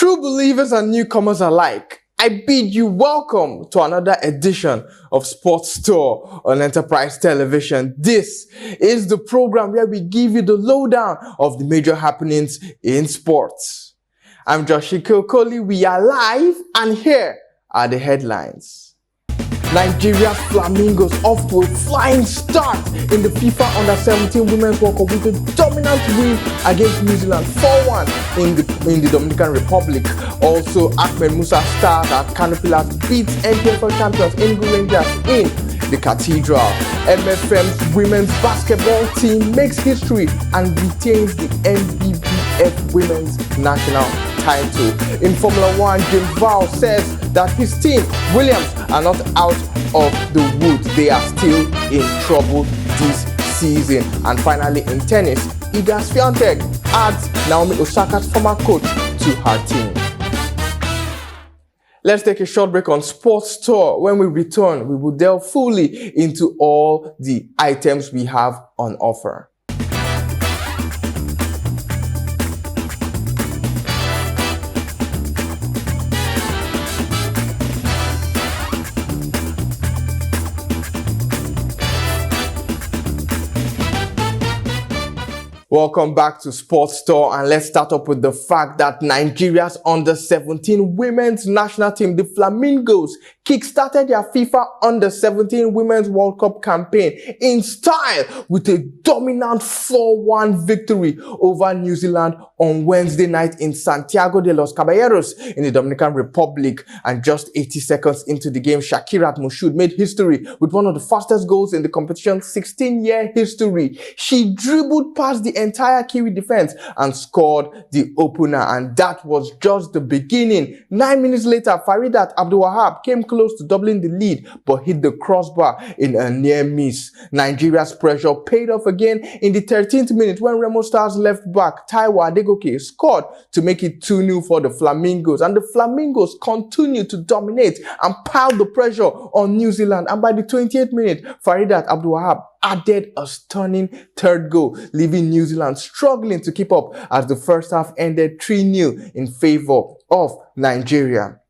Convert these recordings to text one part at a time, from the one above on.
True believers and newcomers alike, I bid you welcome to another edition of Sports Tour on Enterprise Television. This is the program where we give you the lowdown of the major happenings in sports. I'm Joshi Kokoli. We are live, and here are the headlines. Nigeria's Flamingos off to a flying start in the FIFA Under-17 Women's World Cup with a dominant win against New Zealand 4-1 in the Dominican Republic. Also, Ahmed Musa stars at Canopilas beats NPFL champions Enugu Rangers in the Cathedral. MFM's women's basketball team makes history and retains the NBBF women's national title. In Formula 1, Jim Val says that his team, Williams, are not out of the woods. They are still in trouble this season. And finally, in tennis, Iga Swiatek adds Naomi Osaka's former coach to her team. Let's take a short break on Sports Tour. When we return, we will delve fully into all the items we have on offer. Welcome back to Sports Tour, and let's start up with the fact that Nigeria's Under-17 women's national team, the Flamingos, kick-started their FIFA Under-17 Women's World Cup campaign in style with a dominant 4-1 victory over New Zealand on Wednesday night in Santiago de los Caballeros in the Dominican Republic. And just 80 seconds into the game, Shakirat Moshood made history with one of the fastest goals in the competition's 16-year history. She dribbled past the entire Kiwi defense and scored the opener, and that was just the beginning. 9 minutes later, Faridat Abdulwahab came close to doubling the lead but hit the crossbar in a near miss. Nigeria's pressure paid off again in the 13th minute when Remo Stars left back Taiwo Adegoke scored to make it 2-0 for the Flamingos, and the Flamingos continued to dominate and pile the pressure on New Zealand. And by the 28th minute, Faridat Abdulwahab added a stunning third goal, leaving New Zealand struggling to keep up as the first half ended 3-0 in favor of Nigeria.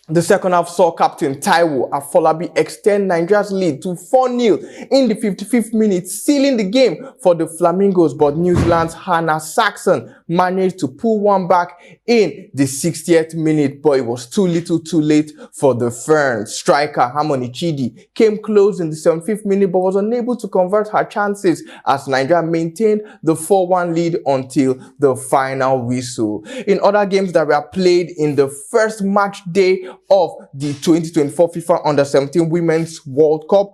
The second half saw Captain Taiwo Afolabi extend Nigeria's lead to 4-0 in the 55th minute, sealing the game for the Flamingos, but New Zealand's Hannah Saxon managed to pull one back in the 60th minute, but it was too little too late for the Ferns. Striker Harmony Chidi came close in the 75th minute but was unable to convert her chances as Nigeria maintained the 4-1 lead until the final whistle. In other games that were played in the first match day of the 2024 FIFA Under-17 Women's World Cup,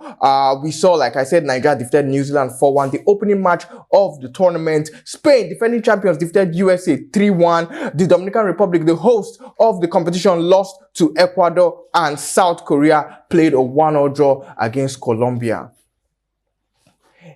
we saw, like I said, Nigeria defeated New Zealand 4-1. The opening match of the tournament, Spain, defending champions, defeated USA 3-1. The Dominican Republic, the host of the competition, lost to Ecuador, and South Korea played a 1-1 draw against Colombia.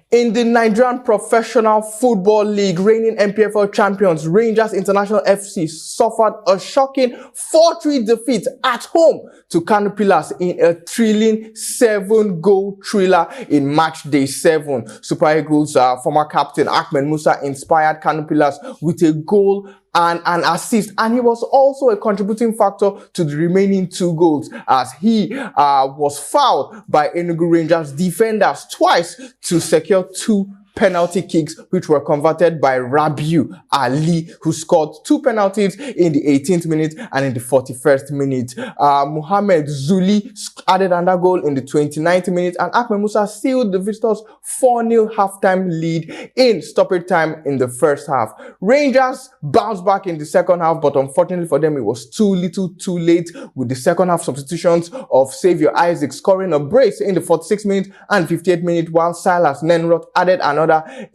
In the Nigerian Professional Football League, reigning NPFL champions Rangers International FC suffered a shocking 4-3 defeat at home to Canopilas in a thrilling 7-goal thriller in match day 7. Super Eagles' former captain Ahmed Musa inspired Canopilas with a goal and an assist, and he was also a contributing factor to the remaining 2 goals as he was fouled by Enugu Rangers defenders twice to secure 2 penalty kicks, which were converted by Rabiu Ali, who scored 2 penalties in the 18th minute and in the 41st minute. Mohamed Zuli added another goal in the 29th minute, and Ahmed Musa sealed the visitors' 4-0 halftime lead in stoppage time in the first half. Rangers bounced back in the second half, but unfortunately for them, it was too little too late, with the second half substitutions of Xavier Isaac scoring a brace in the 46th minute and 58th minute, while Silas Nenrod added another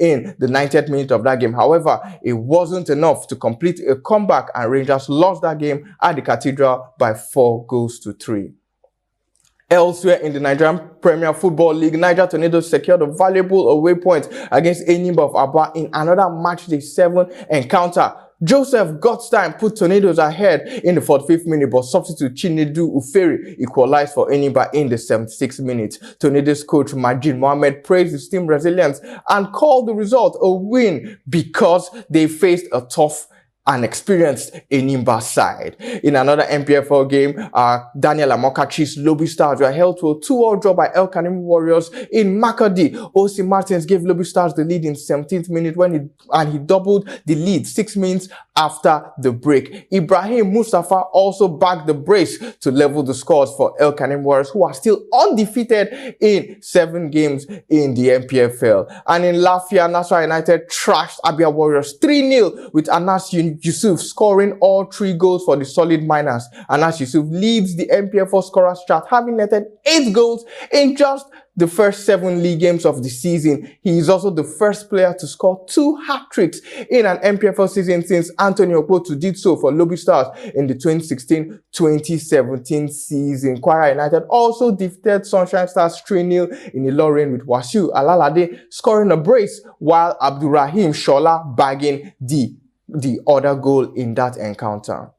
in the 90th minute of that game. However, it wasn't enough to complete a comeback, and Rangers lost that game at the Cathedral by 4-3. Elsewhere in the Nigerian Premier Football League, Niger Tornadoes secured a valuable away point against Enyimba of Aba in another match day 7 encounter. Joseph Gottstein put Tornadoes ahead in the 45th minute, but substitute Chinedu Uferi equalized for Enyimba in the 76th minute. Tornadoes coach Majid Mohammed praised his team resilience and called the result a win because they faced a tough and experienced Enyimba side. In another MPFL game, Daniel Amokachi's Lobby Stars were held to a 2-2 draw by El Kanemi Warriors in Makadi. O.C. Martins gave Lobby Stars the lead in 17th minute and he doubled the lead 6 minutes after the break. Ibrahim Mustafa also backed the brace to level the scores for El Kanemi Warriors, who are still undefeated in 7 games in the MPFL. And in Lafia, Nasarawa United trashed Abia Warriors 3-0 with Anas Yusuf scoring all 3 goals for the Solid Miners. Anas Yusuf leads the MPFL scorers chart, having netted 8 goals in just the first 7 league games of the season. He is also the first player to score 2 hat-tricks in an MPFL season since Anthony Okpotu did so for Lobby Stars in the 2016-2017 season. Kwara United also defeated Sunshine Stars 3-0 in Ilorin with Wasiu Alalade scoring a brace, while Abdurrahim Shola bagging the other goal in that encounter.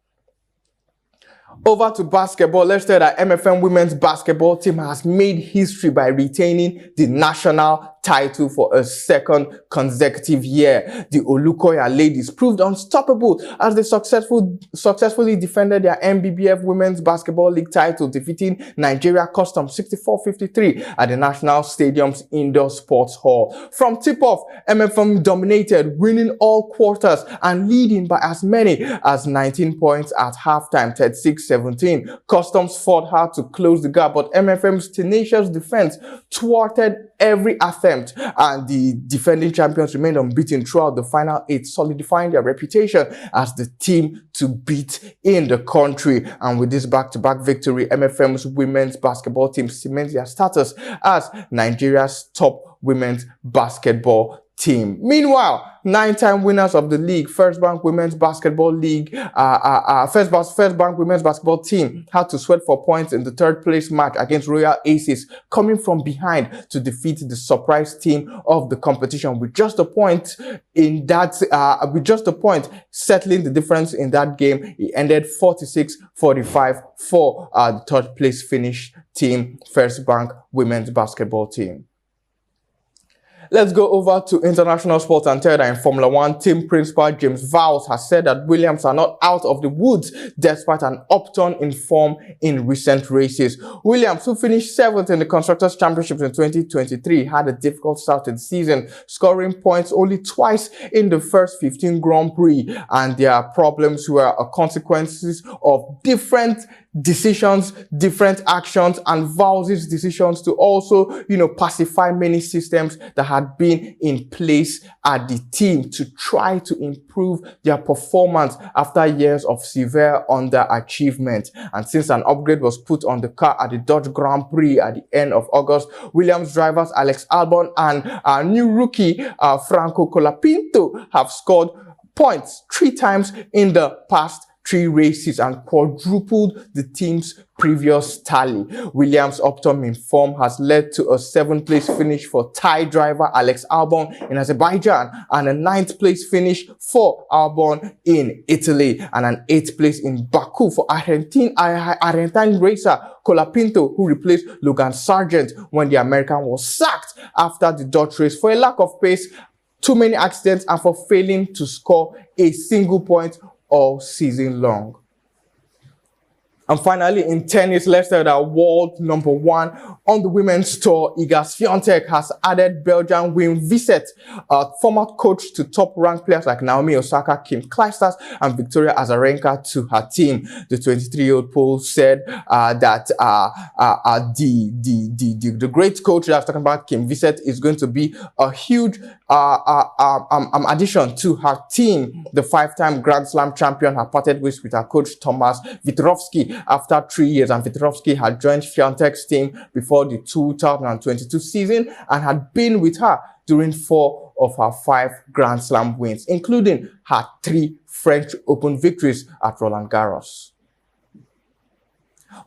Over to basketball. Let's say that MFM women's basketball team has made history by retaining the national title for a 2nd consecutive year. The Olukoya ladies proved unstoppable as they successfully defended their MBBF Women's Basketball League title, defeating Nigeria Custom 64-53 at the National Stadium's Indoor Sports Hall. From tip-off, MFM dominated, winning all quarters and leading by as many as 19 points at halftime, 36-17. Customs fought hard to close the gap, but MFM's tenacious defense thwarted every attempt, and the defending champions remained unbeaten throughout the final 8, solidifying their reputation as the team to beat in the country. And with this back-to-back victory, MFM's women's basketball team cements their status as Nigeria's top women's basketball team. Meanwhile, 9-time winners of the league, First Bank Women's Basketball League, First Bank Women's Basketball team had to sweat for points in the 3rd place match against Royal Aces, coming from behind to defeat the surprise team of the competition with just a point settling the difference in that game. It ended 46-45 for the 3rd place finish team, First Bank Women's Basketball team. Let's go over to international sports and tell that in Formula 1, team principal James Vowles has said that Williams are not out of the woods despite an upturn in form in recent races. Williams, who finished 7th in the Constructors' Championships in 2023, had a difficult start to the season, scoring points only twice in the first 15 Grand Prix, and their problems were a consequences of different decisions, different actions, and Vowles' decisions to also, pacify many systems that had been in place at the team to try to improve their performance after years of severe underachievement. And since an upgrade was put on the car at the Dutch Grand Prix at the end of August, Williams drivers Alex Albon and our new rookie Franco Colapinto have scored points 3 times in the past 3 races and quadrupled the team's previous tally. Williams' upturn in form has led to a 7th place finish for Thai driver Alex Albon in Azerbaijan and a 9th place finish for Albon in Italy and an 8th place in Baku for Argentine racer Colapinto, who replaced Logan Sargent when the American was sacked after the Dutch race for a lack of pace, too many accidents, and for failing to score a single point all season long. And finally, in tennis, let's say that world number 1 on the women's tour, Iga Swiatek, has added Belgian Wim Visset, former coach, to top-ranked players like Naomi Osaka, Kim Clijsters, and Victoria Azarenka to her team. The 23-year-old poll said that the great coach that I was talking about, Kim Visset, is going to be a huge addition to her team. The 5-time Grand Slam champion had parted ways with her coach Tomasz Wittrowski after 3 years, and Wittrowski had joined Swiatek's team before the 2022 season and had been with her during 4 of her 5 Grand Slam wins, including her 3 French Open victories at Roland Garros.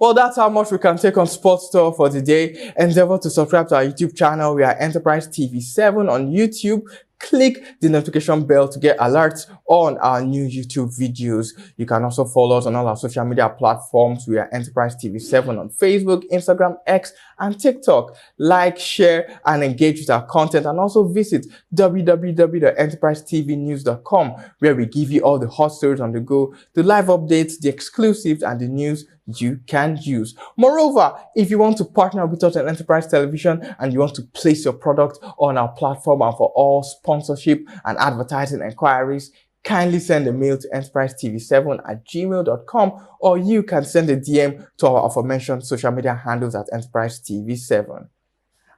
Well, that's how much we can take on Sports Store for today. Endeavor to subscribe to our YouTube channel. We are Enterprise TV 7 on YouTube. click the notification bell to get alerts on our new YouTube videos. You can also follow us on all our social media platforms. We are Enterprise TV7 on Facebook, Instagram, X, and TikTok. Like, share, and engage with our content, and also visit www.enterprisetvnews.com, where we give you all the hot stories on the go, the live updates, the exclusives, and the news you can use. Moreover, if you want to partner with us at Enterprise Television and you want to place your product on our platform, and for all sponsorship and advertising inquiries, kindly send a mail to enterprisetv7@gmail.com, or you can send a DM to our aforementioned social media handles at Enterprise TV7.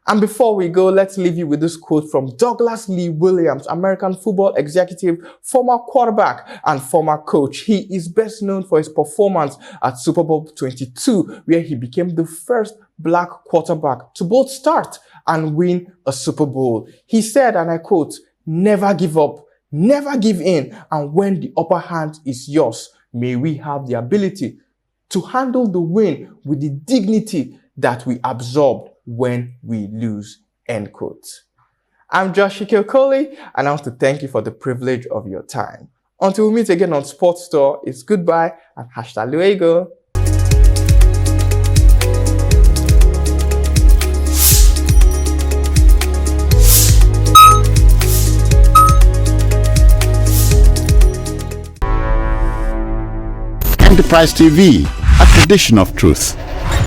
And before we go, let's leave you with this quote from Douglas Lee Williams, American football executive, former quarterback, and former coach. He is best known for his performance at Super Bowl 22, where he became the first black quarterback to both start and win a Super Bowl. He said, and I quote, "Never give up, never give in, and when the upper hand is yours, may we have the ability to handle the win with the dignity that we absorbed when we lose," end quote. I'm Josh Okoli, and I want to thank you for the privilege of your time. Until we meet again on Sports Store, it's goodbye and #luego. Enterprise TV, a tradition of truth.